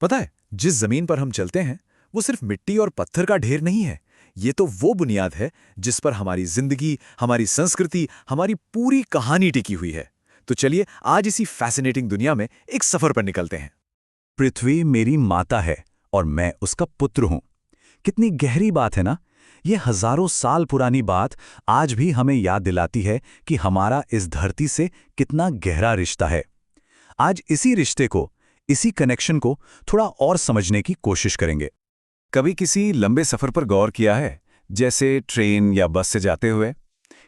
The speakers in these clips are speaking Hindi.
पता है, जिस जमीन पर हम चलते हैं वो सिर्फ मिट्टी और पत्थर का ढेर नहीं है। ये तो वो बुनियाद है जिस पर हमारी जिंदगी, हमारी संस्कृति, हमारी पूरी कहानी टिकी हुई है। तो चलिए आज इसी फैसिनेटिंग दुनिया में एक सफर पर निकलते हैं। पृथ्वी मेरी माता है और मैं उसका पुत्र हूं। कितनी गहरी बात है ना। ये हजारों साल पुरानी बात आज भी हमें याद दिलाती है कि हमारा इस धरती से कितना गहरा रिश्ता है। आज इसी रिश्ते को, इसी कनेक्शन को थोड़ा और समझने की कोशिश करेंगे। कभी किसी लंबे सफर पर गौर किया है, जैसे ट्रेन या बस से जाते हुए?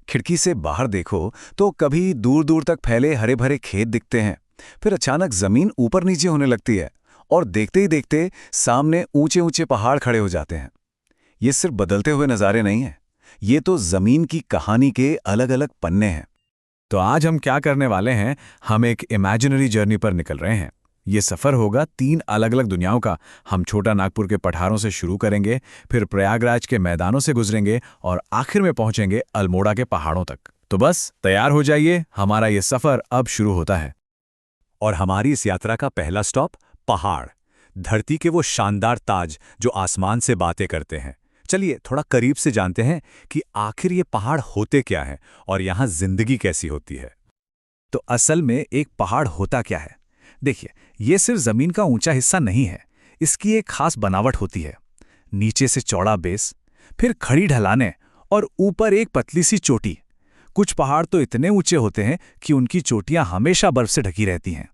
खिड़की से बाहर देखो तो कभी दूर दूर तक फैले हरे भरे खेत दिखते हैं, फिर अचानक जमीन ऊपर नीचे होने लगती है और देखते ही देखते सामने ऊंचे ऊंचे पहाड़ खड़े हो जाते हैं। ये सिर्फ बदलते हुए नज़ारे नहीं हैं, ये तो जमीन की कहानी के अलग अलग पन्ने हैं। तो आज हम क्या करने वाले हैं, हम एक इमेजिनरी जर्नी पर निकल रहे हैं। ये सफ़र होगा 3 अलग अलग दुनियाओं का। हम छोटा नागपुर के पठारों से शुरू करेंगे, फिर प्रयागराज के मैदानों से गुजरेंगे और आखिर में पहुंचेंगे अल्मोड़ा के पहाड़ों तक। तो बस तैयार हो जाइए, हमारा ये सफ़र अब शुरू होता है। और हमारी इस यात्रा का पहला स्टॉप पहाड़, धरती के वो शानदार ताज जो आसमान से बातें करते हैं। चलिए थोड़ा करीब से जानते हैं कि आखिर ये पहाड़ होते क्या हैं और यहाँ जिंदगी कैसी होती है। तो असल में एक पहाड़ होता क्या है? देखिए, ये सिर्फ जमीन का ऊंचा हिस्सा नहीं है, इसकी एक खास बनावट होती है। नीचे से चौड़ा बेस, फिर खड़ी ढलानें और ऊपर एक पतली सी चोटी। कुछ पहाड़ तो इतने ऊंचे होते हैं कि उनकी चोटियां हमेशा बर्फ से ढकी रहती हैं।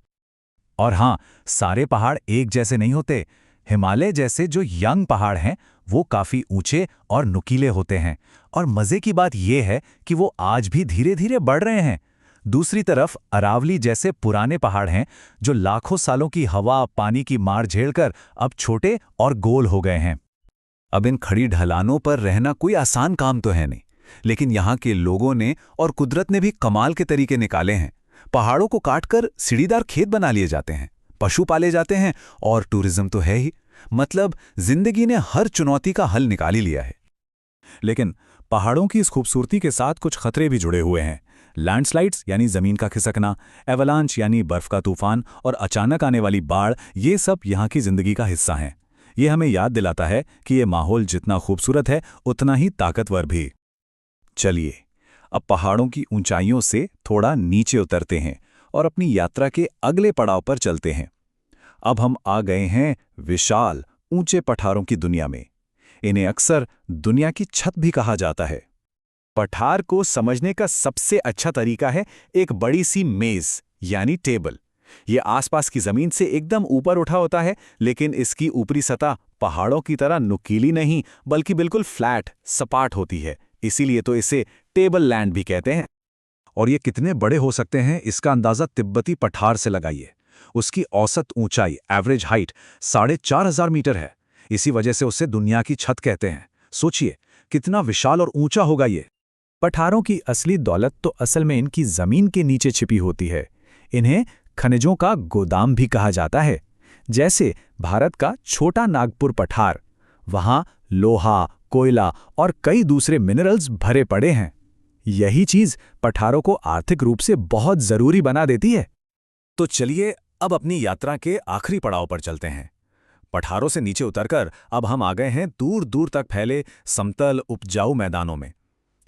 और हाँ, सारे पहाड़ एक जैसे नहीं होते। हिमालय जैसे जो यंग पहाड़ हैं वो काफी ऊंचे और नुकीले होते हैं, और मजे की बात यह है कि वो आज भी धीरे धीरे बढ़ रहे हैं। दूसरी तरफ अरावली जैसे पुराने पहाड़ हैं जो लाखों सालों की हवा पानी की मार झेलकर अब छोटे और गोल हो गए हैं। अब इन खड़ी ढलानों पर रहना कोई आसान काम तो है नहीं, लेकिन यहाँ के लोगों ने और कुदरत ने भी कमाल के तरीके निकाले हैं। पहाड़ों को काटकर सीढ़ीदार खेत बना लिए जाते हैं, पशु पाले जाते हैं और टूरिज्म तो है ही। मतलब जिंदगी ने हर चुनौती का हल निकाल ही लिया है। लेकिन पहाड़ों की इस खूबसूरती के साथ कुछ खतरे भी जुड़े हुए हैं। लैंडस्लाइड्स यानी जमीन का खिसकना, एवलांच यानी बर्फ का तूफान और अचानक आने वाली बाढ़, ये सब यहाँ की जिंदगी का हिस्सा हैं। ये हमें याद दिलाता है कि ये माहौल जितना खूबसूरत है उतना ही ताकतवर भी। चलिए अब पहाड़ों की ऊंचाइयों से थोड़ा नीचे उतरते हैं और अपनी यात्रा के अगले पड़ाव पर चलते हैं। अब हम आ गए हैं विशाल ऊंचे पठारों की दुनिया में। इन्हें अक्सर दुनिया की छत भी कहा जाता है। पठार को समझने का सबसे अच्छा तरीका है एक बड़ी सी मेज यानी टेबल। ये आसपास की जमीन से एकदम ऊपर उठा होता है, लेकिन इसकी ऊपरी सतह पहाड़ों की तरह नुकीली नहीं बल्कि बिल्कुल फ्लैट, सपाट होती है। इसीलिए तो इसे टेबल लैंड भी कहते हैं। और ये कितने बड़े हो सकते हैं इसका अंदाजा तिब्बती पठार से लगाइए। उसकी औसत ऊंचाई, एवरेज हाइट 4500 मीटर है। इसी वजह से उसे दुनिया की छत कहते हैं। सोचिए कितना विशाल और ऊंचा होगा ये। पठारों की असली दौलत तो असल में इनकी जमीन के नीचे छिपी होती है। इन्हें खनिजों का गोदाम भी कहा जाता है। जैसे भारत का छोटा नागपुर पठार, वहां लोहा, कोयला और कई दूसरे मिनरल्स भरे पड़े हैं। यही चीज पठारों को आर्थिक रूप से बहुत जरूरी बना देती है। तो चलिए अब अपनी यात्रा के आखिरी पड़ाव पर चलते हैं। पठारों से नीचे उतरकर अब हम आ गए हैं दूर दूर तक फैले समतल उपजाऊ मैदानों में।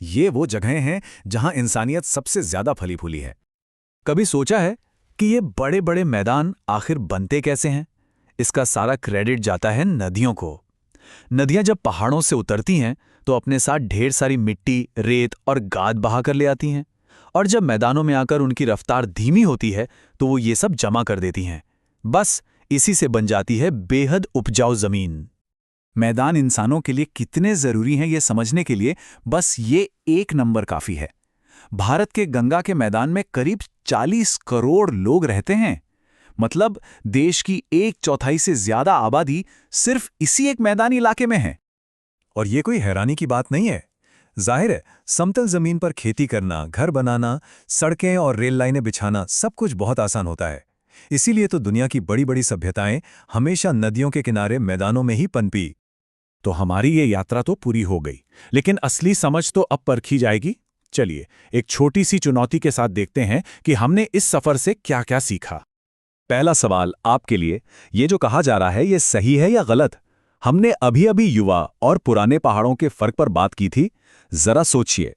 ये वो जगहें हैं जहां इंसानियत सबसे ज्यादा फली फूली है। कभी सोचा है कि ये बड़े बड़े मैदान आखिर बनते कैसे हैं? इसका सारा क्रेडिट जाता है नदियों को। नदियां जब पहाड़ों से उतरती हैं तो अपने साथ ढेर सारी मिट्टी, रेत और गाद बहा कर ले आती हैं, और जब मैदानों में आकर उनकी रफ्तार धीमी होती है तो वो ये सब जमा कर देती हैं। बस इसी से बन जाती है बेहद उपजाऊ जमीन। मैदान इंसानों के लिए कितने जरूरी हैं ये समझने के लिए बस ये एक नंबर काफी है। भारत के गंगा के मैदान में करीब 40 करोड़ लोग रहते हैं। मतलब देश की 1/4 से ज्यादा आबादी सिर्फ इसी एक मैदानी इलाके में है। और ये कोई हैरानी की बात नहीं है। जाहिर है, समतल जमीन पर खेती करना, घर बनाना, सड़कें और रेल लाइनें बिछाना सब कुछ बहुत आसान होता है। इसीलिए तो दुनिया की बड़ी बड़ी सभ्यताएं हमेशा नदियों के किनारे मैदानों में ही पनपी। तो हमारी ये यात्रा तो पूरी हो गई, लेकिन असली समझ तो अब परखी जाएगी। चलिए एक छोटी सी चुनौती के साथ देखते हैं कि हमने इस सफर से क्या क्या सीखा। पहला सवाल आपके लिए, ये जो कहा जा रहा है ये सही है या गलत? हमने अभी अभी युवा और पुराने पहाड़ों के फर्क पर बात की थी, जरा सोचिए।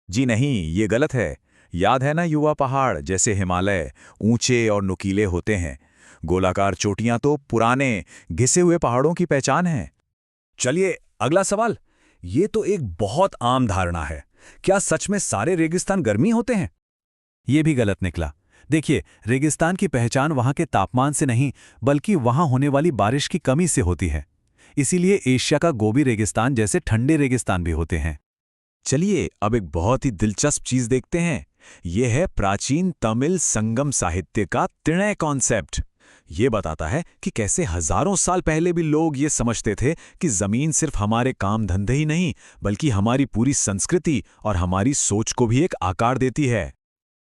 जी नहीं, ये गलत है। याद है ना, युवा पहाड़ जैसे हिमालय ऊंचे और नुकीले होते हैं। गोलाकार चोटियां तो पुराने घिसे हुए पहाड़ों की पहचान है। चलिए अगला सवाल। ये तो एक बहुत आम धारणा है, क्या सच में सारे रेगिस्तान गर्मी होते हैं? ये भी गलत निकला। देखिए, रेगिस्तान की पहचान वहां के तापमान से नहीं, बल्कि वहां होने वाली बारिश की कमी से होती है। इसीलिए एशिया का गोबी रेगिस्तान जैसे ठंडे रेगिस्तान भी होते हैं। चलिए अब एक बहुत ही दिलचस्प चीज देखते हैं। यह है प्राचीन तमिल संगम साहित्य का तिणय कॉन्सेप्ट। ये बताता है कि कैसे हजारों साल पहले भी लोग ये समझते थे कि जमीन सिर्फ हमारे काम धंधे ही नहीं, बल्कि हमारी पूरी संस्कृति और हमारी सोच को भी एक आकार देती है।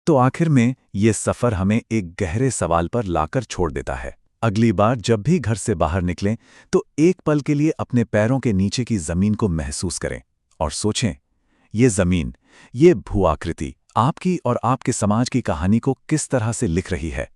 तो आखिर में ये सफर हमें एक गहरे सवाल पर लाकर छोड़ देता है। अगली बार जब भी घर से बाहर निकलें तो एक पल के लिए अपने पैरों के नीचे की जमीन को महसूस करें और सोचें, ये जमीन, ये भू आकृति आपकी और आपके समाज की कहानी को किस तरह से लिख रही है।